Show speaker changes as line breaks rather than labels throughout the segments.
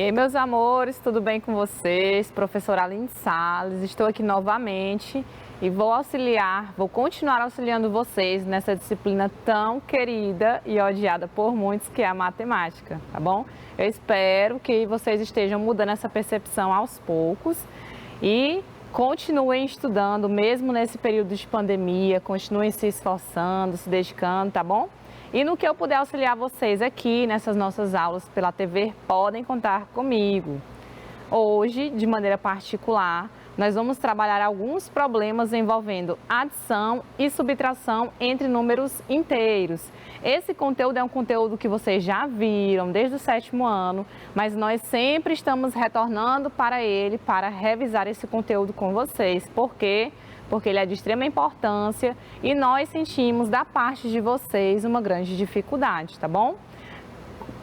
E aí, meus amores, tudo bem com vocês? Professora Aline Salles, estou aqui novamente e vou continuar auxiliando vocês nessa disciplina tão querida e odiada por muitos, que é a matemática, tá bom? Eu espero que vocês estejam mudando essa percepção aos poucos e continuem estudando, mesmo nesse período de pandemia, continuem se esforçando, se dedicando, tá bom? E no que eu puder auxiliar vocês aqui nessas nossas aulas pela TV, podem contar comigo. Hoje, de maneira particular, nós vamos trabalhar alguns problemas envolvendo adição e subtração entre números inteiros. Esse conteúdo é um conteúdo que vocês já viram desde o 7º ano, mas nós sempre estamos retornando para ele para revisar esse conteúdo com vocês. Por quê? Porque ele é de extrema importância e nós sentimos da parte de vocês uma grande dificuldade, tá bom?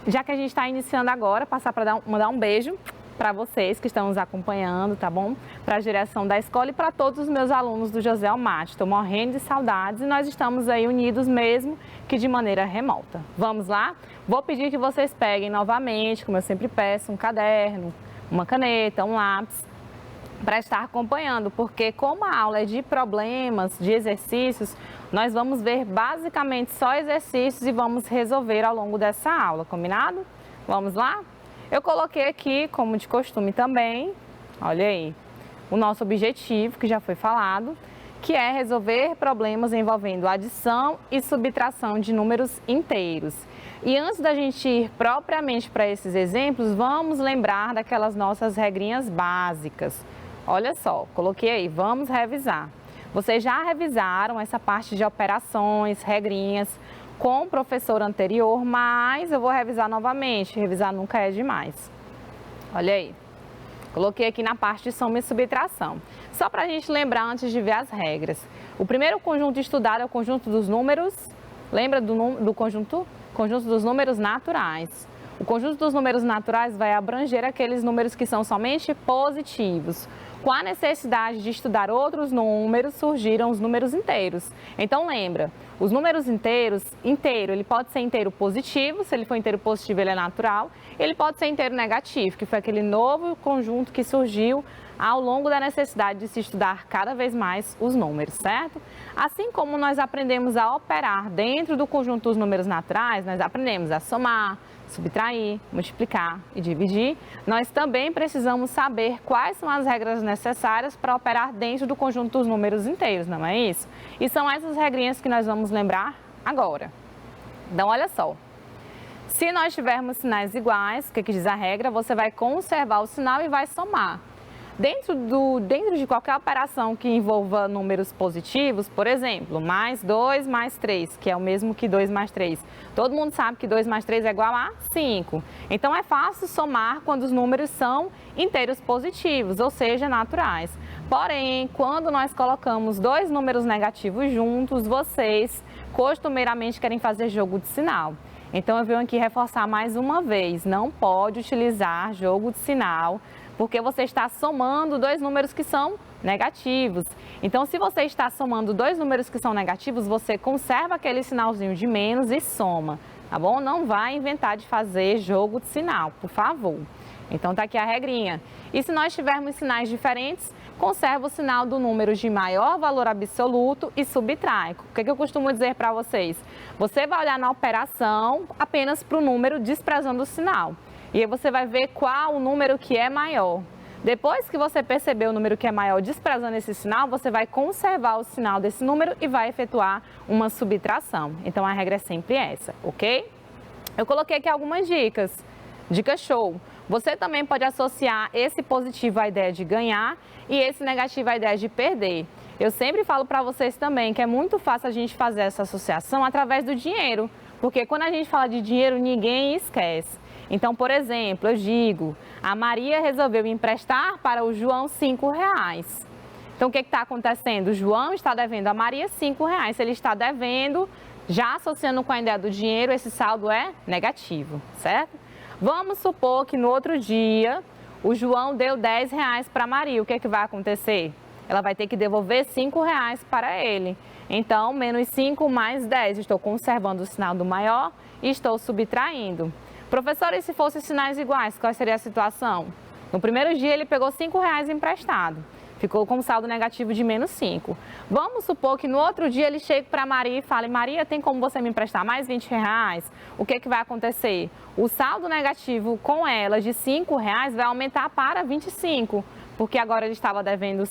Já que a gente está iniciando agora, passar para mandar um beijo para vocês que estão nos acompanhando, tá bom? Para a direção da escola e para todos os meus alunos do José Almate. Estou morrendo de saudades e nós estamos aí unidos mesmo que de maneira remota. Vamos lá? Vou pedir que vocês peguem novamente, como eu sempre peço, um caderno, uma caneta, um lápis, para estar acompanhando, porque como a aula é de problemas, de exercícios, nós vamos ver basicamente só exercícios e vamos resolver ao longo dessa aula, combinado? Vamos lá? Eu coloquei aqui, como de costume também, olha aí, o nosso objetivo, que já foi falado, que é resolver problemas envolvendo adição e subtração de números inteiros. E antes da gente ir propriamente para esses exemplos, vamos lembrar daquelas nossas regrinhas básicas. Olha só, coloquei aí, vamos revisar. Vocês já revisaram essa parte de operações, regrinhas com o professor anterior, mas eu vou revisar novamente, revisar nunca é demais. Olha aí, coloquei aqui na parte de soma e subtração. Só para a gente lembrar antes de ver as regras. O primeiro conjunto estudado é o conjunto dos números, lembra do conjunto? Conjunto dos números naturais. O conjunto dos números naturais vai abranger aqueles números que são somente positivos. Com a necessidade de estudar outros números, surgiram os números inteiros. Então lembra, os números inteiros, ele pode ser inteiro positivo, se ele for inteiro positivo ele é natural, ele pode ser inteiro negativo, que foi aquele novo conjunto que surgiu ao longo da necessidade de se estudar cada vez mais os números, certo? Assim como nós aprendemos a operar dentro do conjunto dos números naturais, nós aprendemos a somar, subtrair, multiplicar e dividir, nós também precisamos saber quais são as regras necessárias para operar dentro do conjunto dos números inteiros, não é isso? E são essas regrinhas que nós vamos lembrar agora. Então, olha só. Se nós tivermos sinais iguais, o que diz a regra? Você vai conservar o sinal e vai somar. Dentro de qualquer operação que envolva números positivos, por exemplo, mais 2 mais 3, que é o mesmo que 2 mais 3. Todo mundo sabe que 2 mais 3 é igual a 5. Então, é fácil somar quando os números são inteiros positivos, ou seja, naturais. Porém, quando nós colocamos dois números negativos juntos, vocês costumeiramente querem fazer jogo de sinal. Então, eu venho aqui reforçar mais uma vez, não pode utilizar jogo de sinal, porque você está somando dois números que são negativos. Então, se você está somando dois números que são negativos, você conserva aquele sinalzinho de menos e soma, tá bom? Não vai inventar de fazer jogo de sinal, por favor. Então, tá aqui a regrinha. E se nós tivermos sinais diferentes, conserva o sinal do número de maior valor absoluto e subtrai. O que eu costumo dizer para vocês? Você vai olhar na operação apenas para o número desprezando o sinal. E aí você vai ver qual o número que é maior. Depois que você perceber o número que é maior desprezando esse sinal, você vai conservar o sinal desse número e vai efetuar uma subtração. Então, a regra é sempre essa, ok? Eu coloquei aqui algumas dicas. Dica show! Você também pode associar esse positivo à ideia de ganhar e esse negativo à ideia de perder. Eu sempre falo para vocês também que é muito fácil a gente fazer essa associação através do dinheiro, porque quando a gente fala de dinheiro, ninguém esquece. Então, por exemplo, eu digo, a Maria resolveu emprestar para o João R$5. Então, o que está acontecendo? O João está devendo a Maria R$5. Se ele está devendo, já associando com a ideia do dinheiro, esse saldo é negativo, certo? Vamos supor que no outro dia, o João deu R$10 para a Maria. O que vai acontecer? Ela vai ter que devolver R$5 para ele. Então, menos 5 mais 10. Estou conservando o sinal do maior e estou subtraindo. Professor, e se fossem sinais iguais, qual seria a situação? No primeiro dia ele pegou R$5 emprestado, ficou com um saldo negativo de -5. Vamos supor que no outro dia ele chegue para Maria e fale: Maria, tem como você me emprestar mais R$20? O que vai acontecer? O saldo negativo com ela de R$5 vai aumentar para 25, porque agora ele estava devendo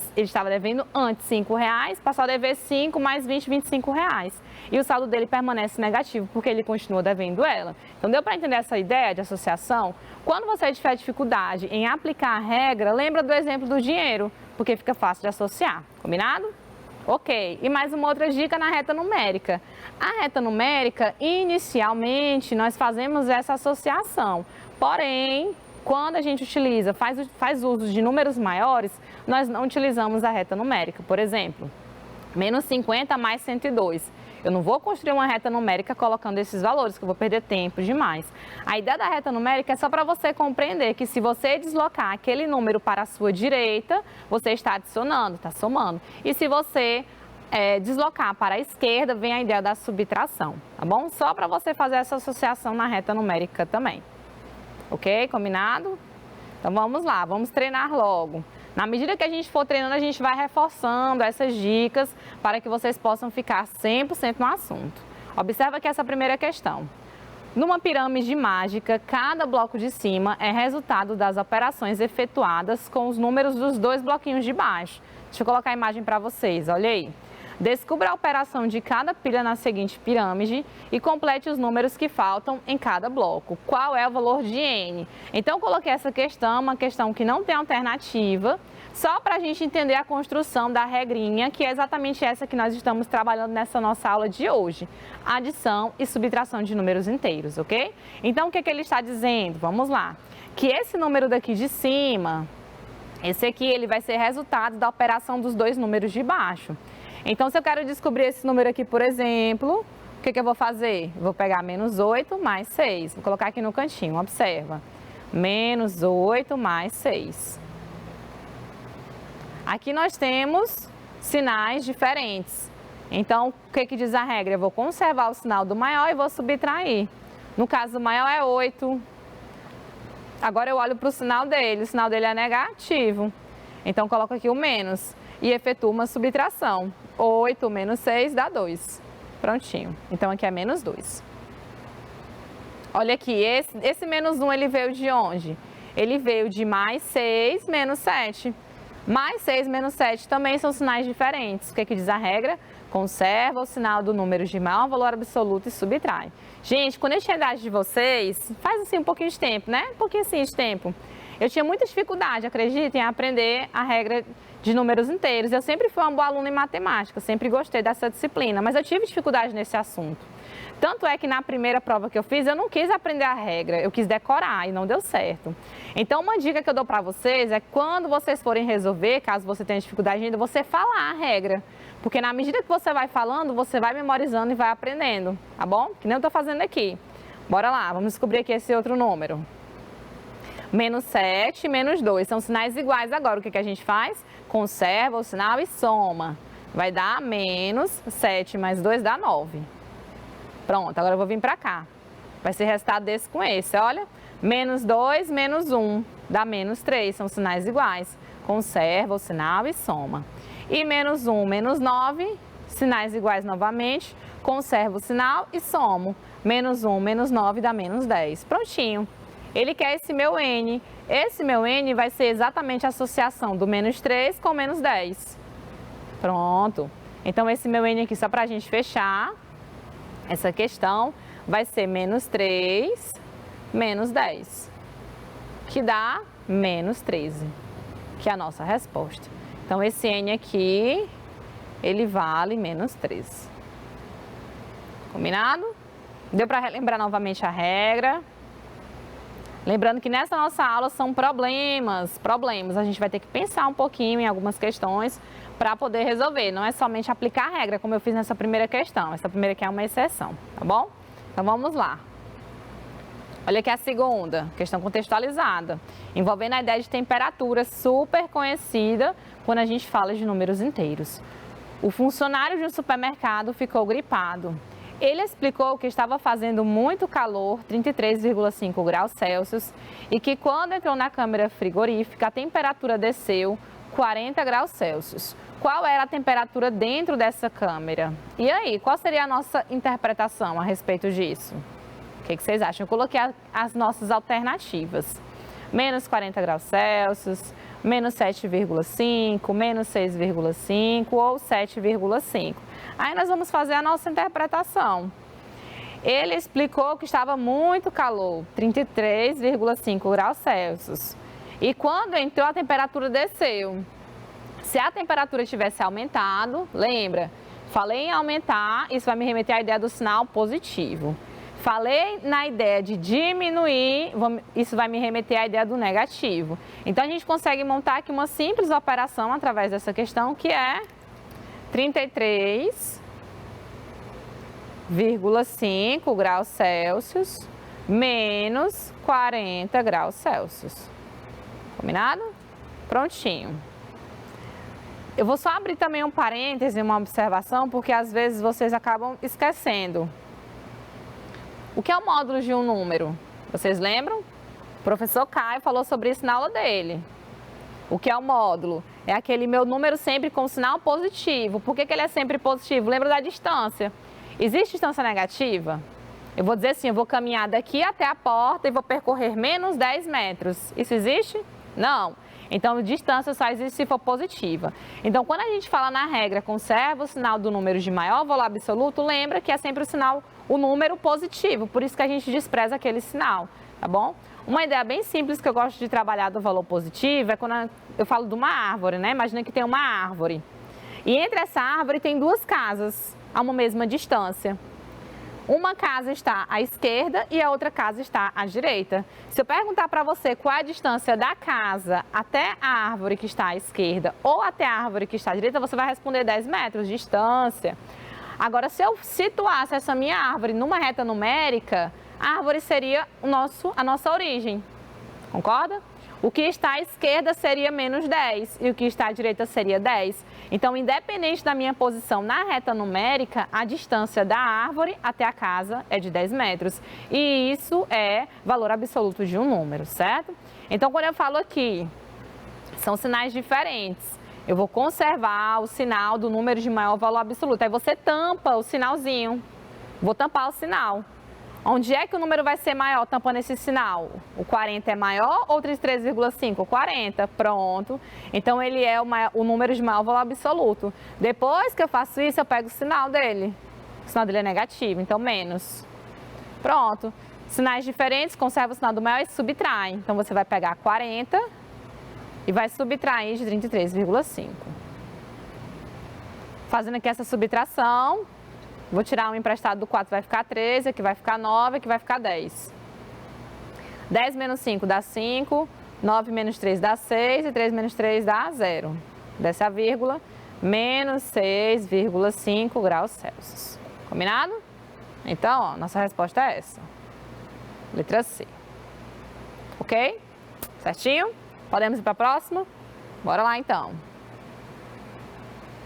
antes R$5, passou a dever 5 mais 20, R$25. E o saldo dele permanece negativo, porque ele continua devendo ela. Então, deu para entender essa ideia de associação? Quando você tiver dificuldade em aplicar a regra, lembra do exemplo do dinheiro, porque fica fácil de associar. Combinado? Ok. E mais uma outra dica na reta numérica. A reta numérica, inicialmente, nós fazemos essa associação. Porém, quando a gente faz uso de números maiores, nós não utilizamos a reta numérica. Por exemplo, -50 mais 102. Eu não vou construir uma reta numérica colocando esses valores, que eu vou perder tempo demais. A ideia da reta numérica é só para você compreender que se você deslocar aquele número para a sua direita, você está adicionando, está somando. E se você deslocar para a esquerda, vem a ideia da subtração, tá bom? Só para você fazer essa associação na reta numérica também. Ok? Combinado? Então vamos lá, vamos treinar logo. Na medida que a gente for treinando, a gente vai reforçando essas dicas para que vocês possam ficar 100% no assunto. Observa aqui essa primeira questão. Numa pirâmide mágica, cada bloco de cima é resultado das operações efetuadas com os números dos dois bloquinhos de baixo. Deixa eu colocar a imagem para vocês, olha aí. Descubra a operação de cada pilha na seguinte pirâmide e complete os números que faltam em cada bloco. Qual é o valor de N? Então, eu coloquei essa questão, uma questão que não tem alternativa, só para a gente entender a construção da regrinha, que é exatamente essa que nós estamos trabalhando nessa nossa aula de hoje. Adição e subtração de números inteiros, ok? Então, o que ele está dizendo? Vamos lá. Que esse número daqui de cima, esse aqui, ele vai ser resultado da operação dos dois números de baixo. Então, se eu quero descobrir esse número aqui, por exemplo, o que eu vou fazer? Vou pegar -8 mais 6. Vou colocar aqui no cantinho, observa. -8 mais 6. Aqui nós temos sinais diferentes. Então, o que diz a regra? Eu vou conservar o sinal do maior e vou subtrair. No caso, o maior é 8. Agora eu olho para o sinal dele. O sinal dele é negativo. Então, coloco aqui o menos e efetuo uma subtração. 8 menos 6 dá 2. Prontinho. Então, aqui é -2. Olha aqui, esse -1 ele veio de onde? Ele veio de mais 6 menos 7. Mais 6 menos 7 também são sinais diferentes. O que diz a regra? Conserva o sinal do número de maior valor absoluto e subtrai. Gente, quando eu tinha a idade de vocês, faz assim um pouquinho de tempo, né? Um pouquinho assim de tempo. Eu tinha muita dificuldade, acreditem, em aprender a regra de números inteiros. Eu sempre fui uma boa aluna em matemática, sempre gostei dessa disciplina, mas eu tive dificuldade nesse assunto. Tanto é que na primeira prova que eu fiz, eu não quis aprender a regra, eu quis decorar e não deu certo. Então, uma dica que eu dou para vocês é quando vocês forem resolver, caso você tenha dificuldade ainda, você falar a regra. Porque na medida que você vai falando, você vai memorizando e vai aprendendo, tá bom? Que nem eu estou fazendo aqui. Bora lá, vamos descobrir aqui esse outro número. -7 e -2 são sinais iguais agora. O que a gente faz? Conserva o sinal e soma. Vai dar -7 mais 2 dá 9. Pronto, agora eu vou vir para cá. Vai ser resultado desse com esse, olha. -2 menos 1 dá -3, são sinais iguais. Conserva o sinal e soma. E -1 menos 9, sinais iguais novamente. Conserva o sinal e somo. -1 menos 9 dá -10. Prontinho. Ele quer esse meu N. Esse meu N vai ser exatamente a associação do -3 com -10. Pronto. Então, esse meu N aqui, só para a gente fechar essa questão, vai ser -3 menos 10, que dá -13, que é a nossa resposta. Então, esse N aqui, ele vale -13. Combinado? Deu para relembrar novamente a regra? Lembrando que nessa nossa aula são problemas. A gente vai ter que pensar um pouquinho em algumas questões para poder resolver. Não é somente aplicar a regra, como eu fiz nessa primeira questão. Essa primeira aqui é uma exceção, tá bom? Então vamos lá. Olha aqui a segunda, questão contextualizada, envolvendo a ideia de temperatura, super conhecida quando a gente fala de números inteiros. O funcionário de um supermercado ficou gripado. Ele explicou que estava fazendo muito calor, 33,5 graus Celsius, e que quando entrou na câmara frigorífica, a temperatura desceu 40 graus Celsius. Qual era a temperatura dentro dessa câmara? E aí, qual seria a nossa interpretação a respeito disso? O que vocês acham? Eu coloquei as nossas alternativas. Menos 40 graus Celsius, menos 7,5, menos 6,5 ou 7,5. Aí nós vamos fazer a nossa interpretação. Ele explicou que estava muito calor, 33,5 graus Celsius. E quando entrou, a temperatura desceu. Se a temperatura tivesse aumentado, lembra? Falei em aumentar, isso vai me remeter à ideia do sinal positivo. Falei na ideia de diminuir, isso vai me remeter à ideia do negativo. Então, a gente consegue montar aqui uma simples operação através dessa questão, que é 33,5 graus Celsius menos 40 graus Celsius. Combinado? Prontinho. Eu vou só abrir também um parêntese, uma observação, porque às vezes vocês acabam esquecendo. O que é o módulo de um número? Vocês lembram? O professor Caio falou sobre isso na aula dele. O que é o módulo? É aquele meu número sempre com sinal positivo. Por que ele é sempre positivo? Lembra da distância. Existe distância negativa? Eu vou dizer assim, eu vou caminhar daqui até a porta e vou percorrer menos 10 metros. Isso existe? Não. Então, distância só existe se for positiva. Então, quando a gente fala na regra, conserva o sinal do número de maior valor absoluto, lembra que é sempre o número positivo. Por isso que a gente despreza aquele sinal, tá bom? Uma ideia bem simples que eu gosto de trabalhar do valor positivo é quando eu falo de uma árvore, né? Imagina que tem uma árvore. E entre essa árvore tem duas casas a uma mesma distância. Uma casa está à esquerda e a outra casa está à direita. Se eu perguntar para você qual é a distância da casa até a árvore que está à esquerda ou até a árvore que está à direita, você vai responder 10 metros de distância. Agora, se eu situasse essa minha árvore numa reta numérica, a árvore seria a nossa origem. Concorda? O que está à esquerda seria menos 10 e o que está à direita seria 10. Então, independente da minha posição na reta numérica, a distância da árvore até a casa é de 10 metros. E isso é valor absoluto de um número, certo? Então, quando eu falo aqui, são sinais diferentes. Eu vou conservar o sinal do número de maior valor absoluto. Aí você tampa o sinalzinho. Vou tampar o sinal. Onde é que o número vai ser maior tampando esse sinal? O 40 é maior ou 33,5? O 40, pronto. Então, ele é o número de maior valor absoluto. Depois que eu faço isso, eu pego o sinal dele. O sinal dele é negativo, então menos. Pronto. Sinais diferentes, conserva o sinal do maior e subtrai. Então, você vai pegar 40 e vai subtrair de 33,5. Fazendo aqui essa subtração... Vou tirar um emprestado do 4, vai ficar 13, aqui vai ficar 9, aqui vai ficar 10. 10 menos 5 dá 5, 9 menos 3 dá 6 e 3 menos 3 dá 0. Desce a vírgula, menos 6,5 graus Celsius. Combinado? Então, ó, nossa resposta é essa. Letra C. Ok? Certinho? Podemos ir para a próxima? Bora lá então.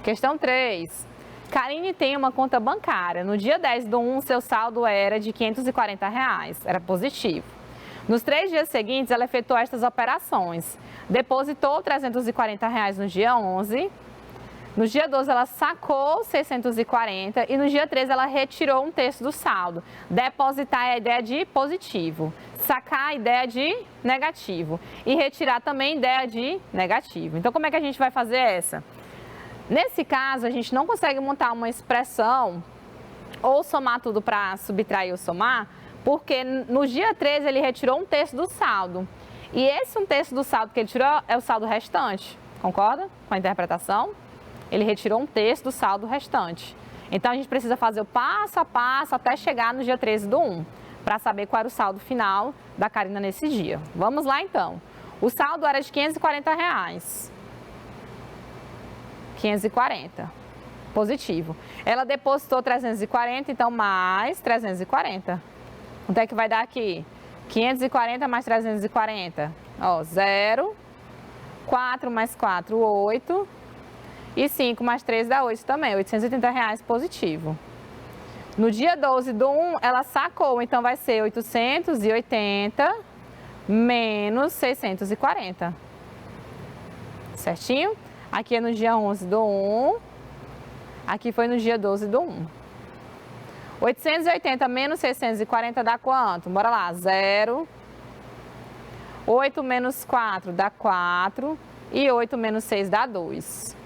Questão 3. Karine tem uma conta bancária. No dia 10/1, seu saldo era de R$ 540, era positivo. Nos 3 dias seguintes, ela efetuou estas operações. Depositou R$ 340 no dia 11. No dia 12, ela sacou 640 e no dia 13, ela retirou um terço do saldo. Depositar é a ideia de positivo. Sacar a ideia de negativo. E retirar também a ideia de negativo. Então, como é que a gente vai fazer essa? Nesse caso, a gente não consegue montar uma expressão ou somar tudo para subtrair ou somar, porque no dia 13 ele retirou um terço do saldo. E esse um terço do saldo que ele tirou é o saldo restante. Concorda com a interpretação? Ele retirou um terço do saldo restante. Então, a gente precisa fazer o passo a passo até chegar no dia 13/1, para saber qual era o saldo final da Karina nesse dia. Vamos lá, então. O saldo era de R$ 540. 540, positivo. Ela depositou 340, então mais 340. Quanto é que vai dar aqui? 540 mais 340. Ó, 0, 4 mais 4, 8. E 5 mais 3 dá 8 também, R$ 830 positivo. No dia 12 do 1, ela sacou, então vai ser 880 menos 640. Certinho? Aqui é no dia 11 do 1, aqui foi no dia 12 do 1. 880 menos 640 dá quanto? Bora lá, 0. 8 menos 4 dá 4 e 8 menos 6 dá 2.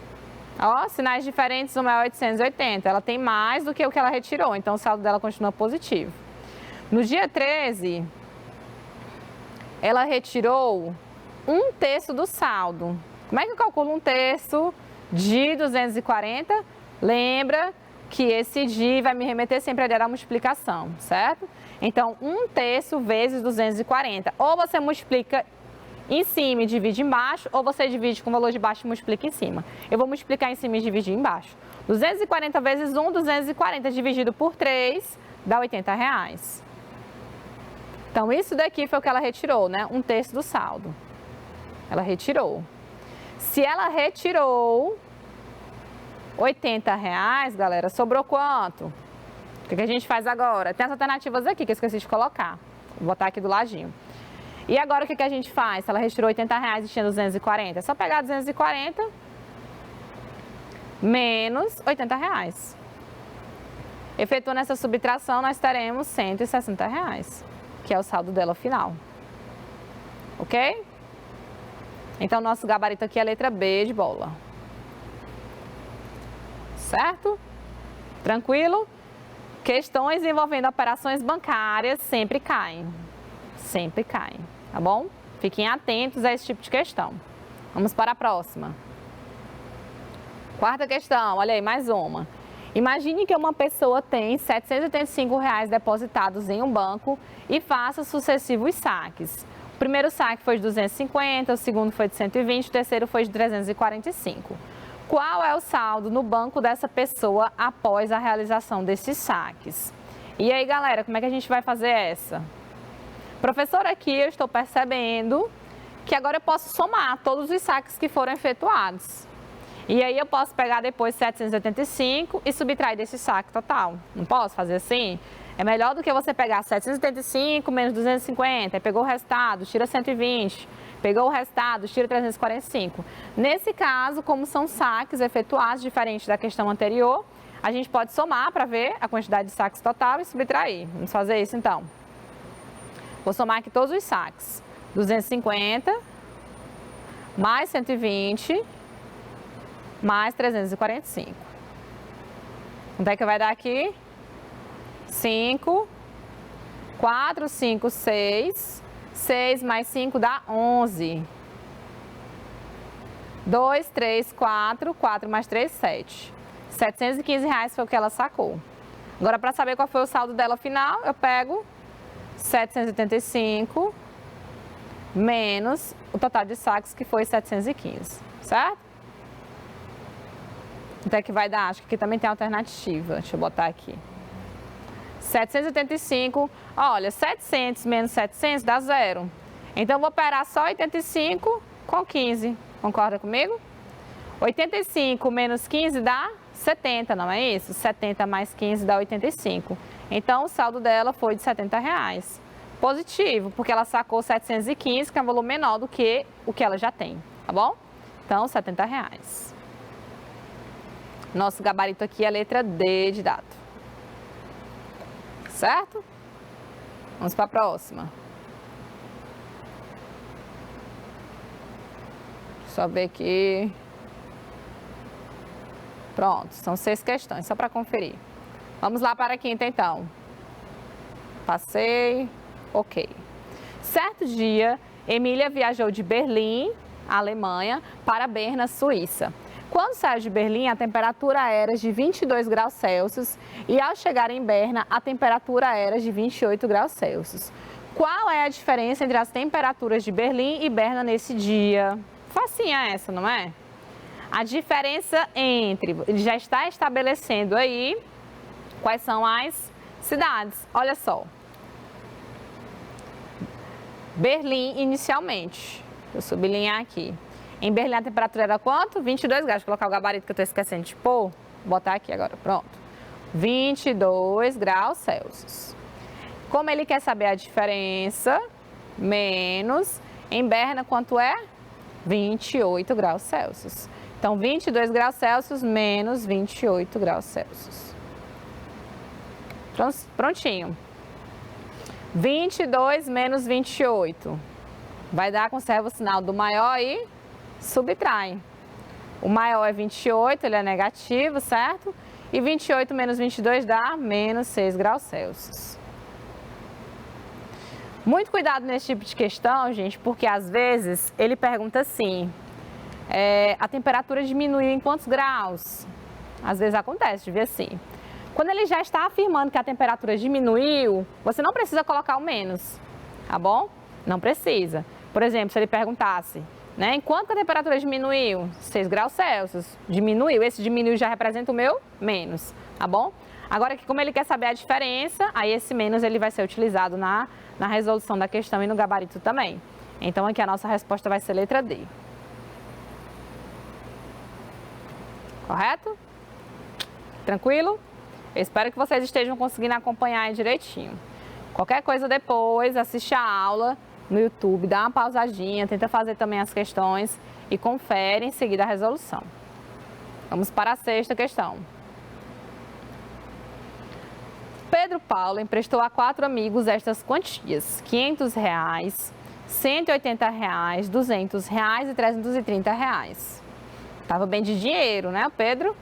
Ó, sinais diferentes, uma é 880, ela tem mais do que o que ela retirou, então o saldo dela continua positivo. No dia 13, ela retirou 1/3 do saldo. Como é que eu calculo 1/3 de 240? Lembra que esse de vai me remeter sempre a dar multiplicação, certo? Então, 1/3 vezes 240. Ou você multiplica em cima e divide embaixo, ou você divide com o valor de baixo e multiplica em cima. Eu vou multiplicar em cima e dividir embaixo. 240 vezes 1, 240 dividido por 3, dá R$80. Então, isso daqui foi o que ela retirou, né? 1/3 do saldo. Ela retirou. Se ela retirou R$80, galera, sobrou quanto? O que a gente faz agora? Tem as alternativas aqui que eu esqueci de colocar. Vou botar aqui do ladinho. E agora o que a gente faz? Se ela retirou R$80 e tinha 240, é só pegar 240 menos R$80. Efetuando essa subtração, nós teremos R$160, que é o saldo dela final. Ok? Então, nosso gabarito aqui é a letra B de bola. Certo? Tranquilo? Questões envolvendo operações bancárias sempre caem. Sempre caem, tá bom? Fiquem atentos a esse tipo de questão. Vamos para a próxima. Quarta questão, olha aí, mais uma. Imagine que uma pessoa tem R$785 depositados em um banco e faça sucessivos saques. O primeiro saque foi de 250, o segundo foi de 120, o terceiro foi de 345. Qual é o saldo no banco dessa pessoa após a realização desses saques? E aí, galera, como é que a gente vai fazer essa? Professora, aqui eu estou percebendo que agora eu posso somar todos os saques que foram efetuados. E aí eu posso pegar depois 785 e subtrair desse saque total. Não posso fazer assim? É melhor do que você pegar 785 menos 250, aí pegou o resultado, tira 120, pegou o resultado, tira 345. Nesse caso, como são saques efetuados, diferente da questão anterior, a gente pode somar para ver a quantidade de saques total e subtrair. Vamos fazer isso então. Vou somar aqui todos os saques. 250 mais 120 mais 345. Quanto é que vai dar aqui? 5, 4, 5, 6. 6 mais 5 dá 11. 2, 3, 4. 4 mais 3, 7. R$715 foi o que ela sacou. Agora, para saber qual foi o saldo dela final, eu pego 785 menos o total de saques, que foi 715, certo? Então é que vai dar, acho que aqui também tem alternativa, deixa eu botar aqui. 785, olha, 700 menos 700 dá 0. Então eu vou operar só 85 com 15, concorda comigo? 85 menos 15 dá 70, não é isso? 70 mais 15 dá 85. Então o saldo dela foi de R$70. Positivo, porque ela sacou 715, que é um valor menor do que o que ela já tem, tá bom? Então, R$70. Nosso gabarito aqui é a letra D de dado. Certo? Vamos para a próxima. Só ver aqui. Pronto, são 6 questões, só para conferir. Vamos lá para a quinta, então. Passei. Ok. Certo dia, Emília viajou de Berlim, Alemanha, para Berna, Suíça. Quando saiu de Berlim, a temperatura era de 22 graus Celsius e ao chegar em Berna, a temperatura era de 28 graus Celsius. Qual é a diferença entre as temperaturas de Berlim e Berna nesse dia? Facinha essa, não é? A diferença entre... Ele já está estabelecendo aí quais são as cidades. Olha só. Berlim, inicialmente. Vou sublinhar aqui. Em Berlim a temperatura era quanto? 22 graus. Vou colocar o gabarito que eu estou esquecendo de pôr. Vou botar aqui agora, pronto. 22 graus Celsius. Como ele quer saber a diferença, menos, em Berna quanto é? 28 graus Celsius. Então, 22 graus Celsius menos 28 graus Celsius. Prontinho. 22 menos 28. Vai dar, conserva o sinal do maior e subtrai. O maior é 28, ele é negativo, certo? E 28 menos 22 dá menos 6 graus Celsius. Muito cuidado nesse tipo de questão, gente, porque às vezes ele pergunta assim, a temperatura diminuiu em quantos graus? Às vezes acontece de ver assim. Quando ele já está afirmando que a temperatura diminuiu, você não precisa colocar o menos, tá bom? Não precisa. Por exemplo, se ele perguntasse, em quanto a temperatura diminuiu? 6 graus Celsius. Diminuiu. Esse diminuiu já representa o meu menos, tá bom? Agora, como ele quer saber a diferença, aí esse menos ele vai ser utilizado na resolução da questão e no gabarito também. Então, aqui a nossa resposta vai ser letra D. Correto? Tranquilo? Eu espero que vocês estejam conseguindo acompanhar aí direitinho. Qualquer coisa depois, assiste a aula no YouTube, dá uma pausadinha, tenta fazer também as questões e confere em seguida a resolução. Vamos para a sexta questão. Pedro Paulo emprestou a 4 amigos estas quantias: R$500, R$180, R$200 e R$330. Estava bem de dinheiro, né, o Pedro?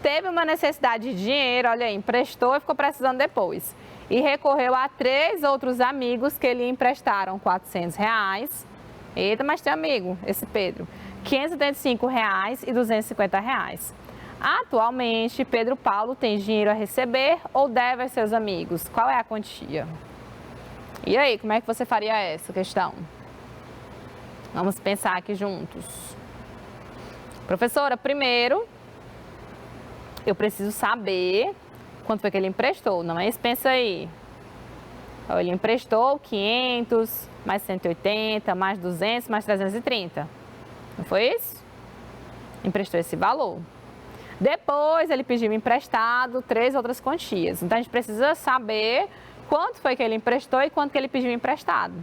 Teve uma necessidade de dinheiro, olha aí, emprestou e ficou precisando depois. E recorreu a 3 outros amigos que lhe emprestaram R$400. Eita, mas tem amigo, esse Pedro. R$575 e R$250. Atualmente, Pedro Paulo tem dinheiro a receber ou deve a seus amigos? Qual é a quantia? E aí, como é que você faria essa questão? Vamos pensar aqui juntos. Professora, primeiro, eu preciso saber quanto foi que ele emprestou, não é isso? Pensa aí. Ele emprestou 500, mais 180, mais 200, mais 330. Não foi isso? Emprestou esse valor. Depois, ele pediu emprestado 3 outras quantias. Então, a gente precisa saber quanto foi que ele emprestou e quanto que ele pediu emprestado.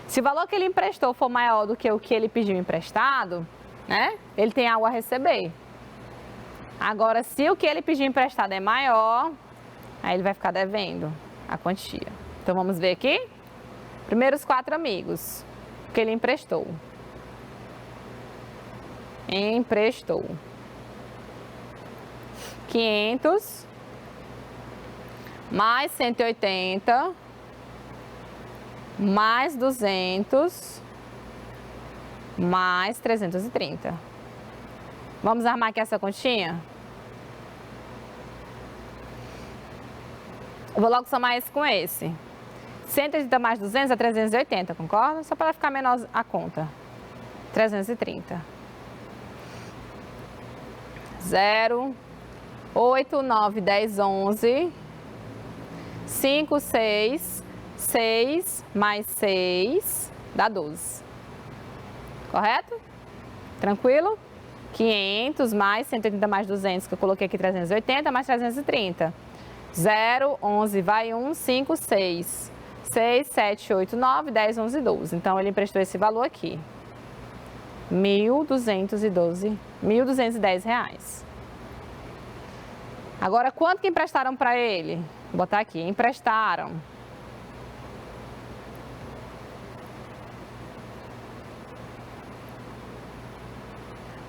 Se o valor que ele emprestou for maior do que o que ele pediu emprestado, ele tem algo a receber. Agora, se o que ele pediu emprestado é maior, aí ele vai ficar devendo a quantia. Então, vamos ver aqui. Primeiro, os 4 amigos que ele emprestou. Emprestou 500 mais 180 mais 200 mais 330. Vamos armar aqui essa continha? Eu vou logo somar esse com esse. 180 mais 200 é 380, concorda? Só para ficar menor a conta. 330. 0, 8, 9, 10, 11, 5, 6, 6 mais 6 dá 12. Correto? Tranquilo? 500 mais 180 mais 200, que eu coloquei aqui 380, mais 330. 0, 11, vai 1, 5, 6. 6, 7, 8, 9, 10, 11, 12. Então, ele emprestou esse valor aqui. R$1.210. Agora, quanto que emprestaram para ele? Vou botar aqui, emprestaram.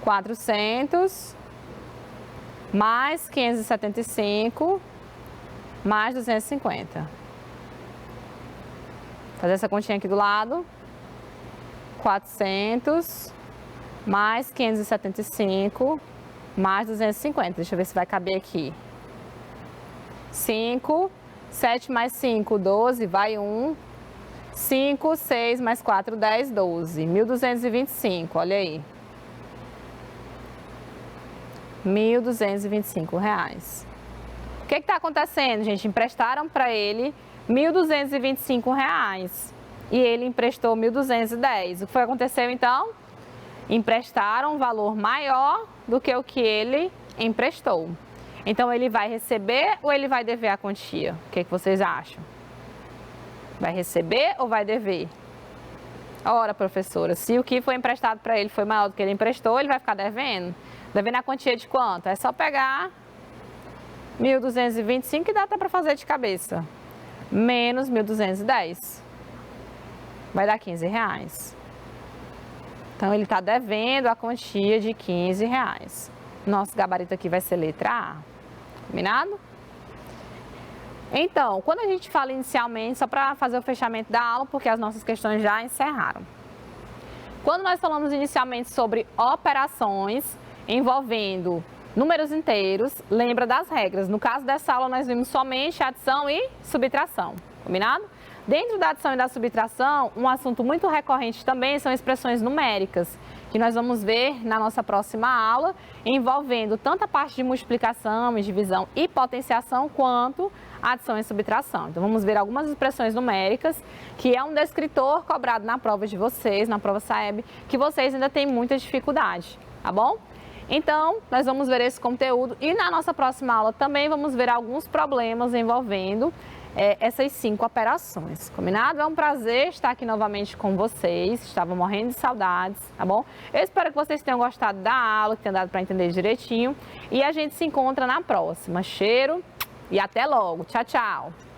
R$400 mais 575 mais 250. Fazer essa continha aqui do lado. 400 mais 575 mais 250. Deixa eu ver se vai caber aqui. 5, 7 mais 5, 12, vai 1. 5, 6 mais 4, 10, 12. 1.225, olha aí. R$1.225. O que está acontecendo, gente? Emprestaram para ele R$1.225 e ele emprestou 1.210. O que foi que aconteceu então? Emprestaram um valor maior do que o que ele emprestou. Então, ele vai receber ou ele vai dever a quantia? O que vocês acham? Vai receber ou vai dever? Ora, professora, se o que foi emprestado para ele foi maior do que ele emprestou, ele vai ficar devendo? Devendo a quantia de quanto? É só pegar 1.225, que dá até para fazer de cabeça, menos 1.210. Vai dar R$15. Então, ele está devendo a quantia de R$15. Nosso gabarito aqui vai ser letra A. Combinado? Então, quando a gente fala inicialmente, só para fazer o fechamento da aula, porque as nossas questões já encerraram. Quando nós falamos inicialmente sobre operações envolvendo números inteiros, lembra das regras. No caso dessa aula, nós vimos somente adição e subtração. Combinado? Dentro da adição e da subtração, um assunto muito recorrente também são expressões numéricas, que nós vamos ver na nossa próxima aula, envolvendo tanto a parte de multiplicação, divisão e potenciação, quanto adição e subtração. Então, vamos ver algumas expressões numéricas, que é um descritor cobrado na prova de vocês, na prova SAEB, que vocês ainda têm muita dificuldade, tá bom? Então, nós vamos ver esse conteúdo e na nossa próxima aula também vamos ver alguns problemas envolvendo essas 5 operações, combinado? É um prazer estar aqui novamente com vocês, estava morrendo de saudades, tá bom? Eu espero que vocês tenham gostado da aula, que tenham dado para entender direitinho e a gente se encontra na próxima. Cheiro e até logo. Tchau, tchau!